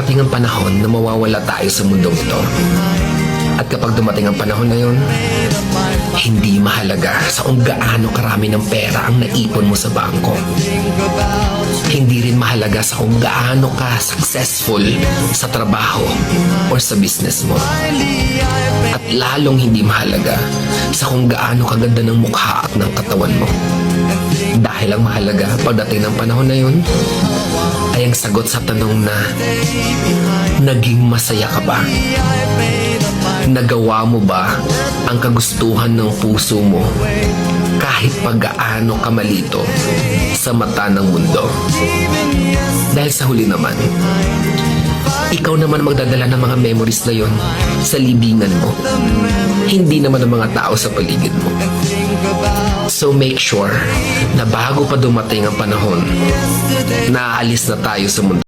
Darating ang panahon na mawawala tayo sa mundong ito. At kapag dumating ang panahon na yun, hindi mahalaga sa kung gaano karami ng pera ang naipon mo sa bangko. Hindi rin mahalaga sa kung gaano ka successful sa trabaho o sa business mo. At lalong hindi mahalaga sa kung gaano kaganda ng mukha at ng katawan mo. Dahil ang mahalaga pagdating ng panahon na yun ay ang sagot sa tanong na naging masaya ka ba? Nagawa mo ba ang kagustuhan ng puso mo kahit pag-gaano ka malito sa mata ng mundo? Dahil sa huli naman, ikaw naman magdadala ng mga memories na yon sa libingan mo. Hindi naman ang mga tao sa paligid mo. So make sure na bago pa dumating ang panahon na aalis na tayo sa mundo,